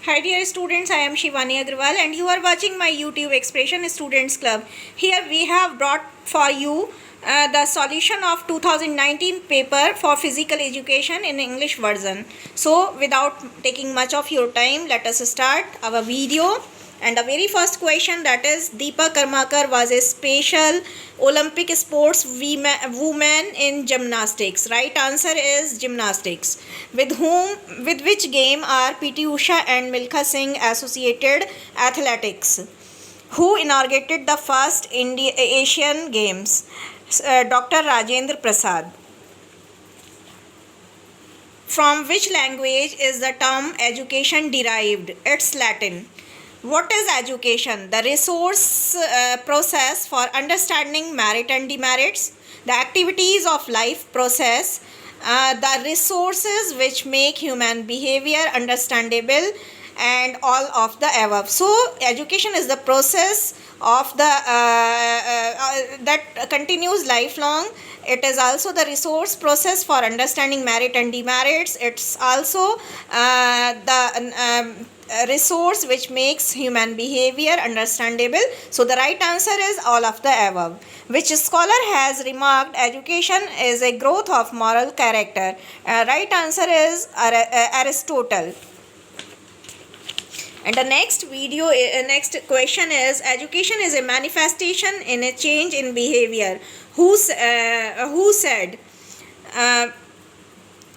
Hi dear students, I am Shivani Agrawal and you are watching my YouTube Expression Students Club. Here we have brought for you the solution of 2019 paper for physical education in English version. So without taking much of your time, let us start our video. And the very first question, that is, Deepa Karmakar was a special Olympic sports woman in gymnastics. Right answer is gymnastics. With which game are PT Usha and Milkha Singh associated? Athletics. Who inaugurated the first Asian Games? Dr. Rajendra Prasad. From which language is the term education derived? It's Latin. What is education? The resource process for understanding merit and demerits, the activities of life process, the resources which make human behavior understandable, and all of the above. So education is the process of the that continues lifelong. It is also the resource process for understanding merit and demerits. It's also the resource which makes human behavior understandable. So the right answer is all of the above. Which scholar has remarked education is a growth of moral character? Right answer is Aristotle. And the next question is, education is a manifestation in a change in behavior. Who said?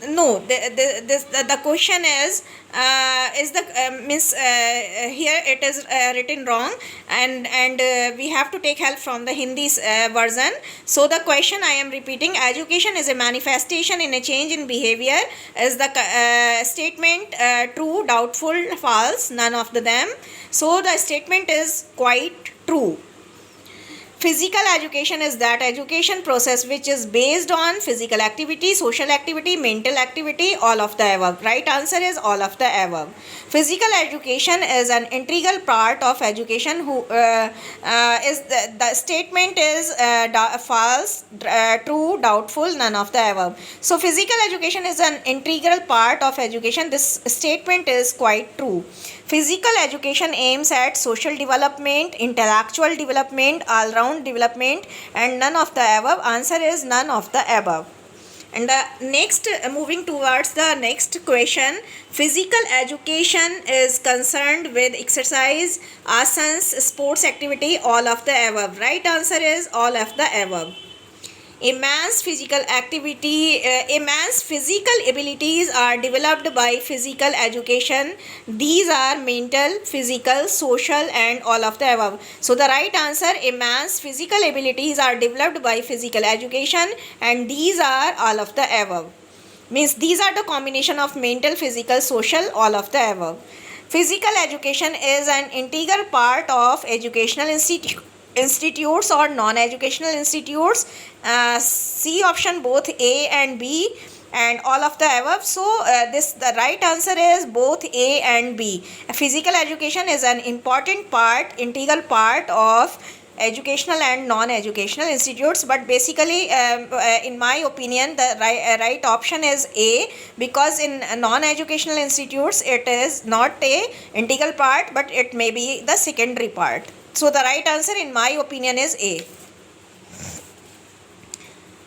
No, the question is the means here it is written wrong, and we have to take help from the Hindi version. So the question I am repeating: education is a manifestation in a change in behavior. Is the statement true, doubtful, false? None of them. So the statement is quite true. Physical education is that education process which is based on physical activity, social activity, mental activity, all of the above. Right answer is all of the above. Physical education is an integral part of education. Is the statement is false, true, doubtful, none of the above. So physical education is an integral part of education. This statement is quite true. Physical education aims at social development, intellectual development, all-round development, and none of the above. Answer is none of the above. And the next, moving towards the next question, physical education is concerned with exercise, asanas, sports activity, all of the above. Right answer is all of the above. Immense physical abilities are developed by physical education. These are mental, physical, social, and all of the above. So the right answer, immense physical abilities are developed by physical education, and these are all of the above. Means these are the combination of mental, physical, social, all of the above. Physical education is an integral part of educational institutes or non-educational institutes. C option, both A and B, and all of the above. So the right answer is both A and B. Physical education is an important part, integral part of educational and non-educational institutes, but basically in my opinion the right option is A, because in non-educational institutes it is not a integral part, but it may be the secondary part. So the right answer in my opinion is A.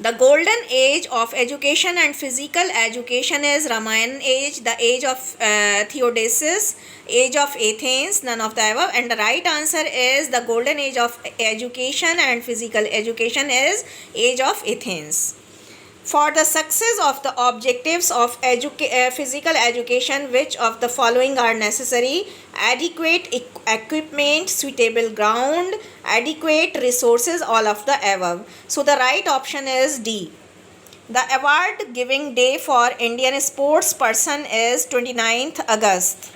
The golden age of education and physical education is Ramayana age, the age of Theodosius, age of Athens, none of the above. And the right answer is the golden age of education and physical education is age of Athens. For the success of the objectives of physical education, which of the following are necessary? Adequate equipment, suitable ground, adequate resources, all of the above. So the right option is D. The award giving day for Indian sports person is 29th August.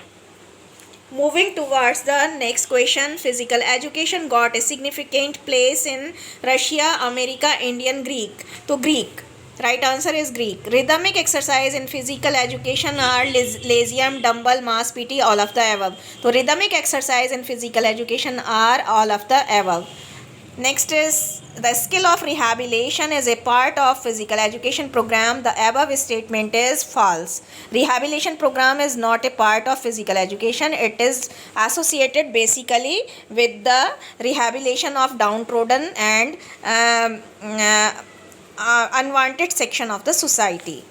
Moving towards the next question, physical education got a significant place in Russia, America, Indian, Greek. So Greek. Right answer is Greek. Rhythmic exercise in physical education are Lyceum, dumbbell, mass, PT, all of the above. So rhythmic exercise in physical education are all of the above. Next is the skill of rehabilitation is a part of physical education program. The above statement is false. Rehabilitation program is not a part of physical education. It is associated basically with the rehabilitation of downtrodden and unwanted section of the society.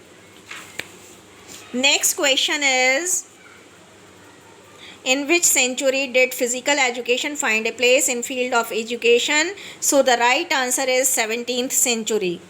Next question is, in which century did physical education find a place in field of education? So the right answer is 17th century.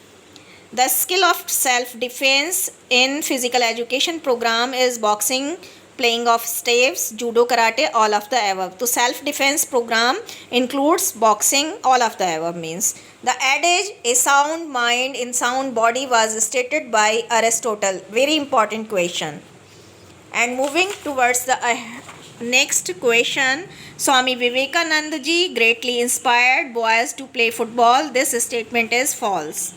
The skill of self-defense in physical education program is boxing, playing of staves, judo, karate, all of the above. So self-defense program includes boxing, all of the above means. The adage, a sound mind in sound body, was stated by Aristotle. Very important question. And moving towards the next question, Swami Vivekananda ji greatly inspired boys to play football. This statement is false.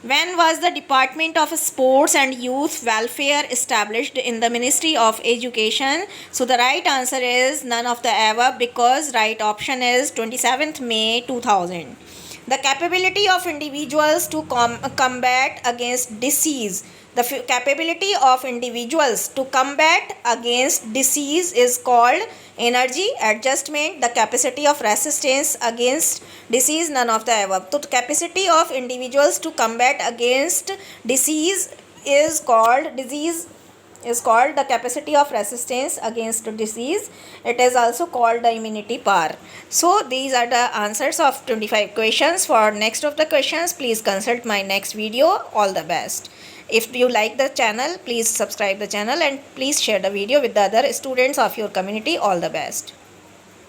When was the Department of Sports and Youth Welfare established in the Ministry of Education? So the right answer is none of the above, because right option is 27th May 2000. The capability of individuals to combat against disease. The capability of individuals to combat against disease is called energy adjustment. The capacity of resistance against disease, none of the above. So the capacity of individuals to combat against disease is called the capacity of resistance against disease. It is also called the immunity power. So these are the answers of 25 questions. For next of the questions, please consult my next video. All the best. If you like the channel, please subscribe the channel and please share the video with the other students of your community. All the best.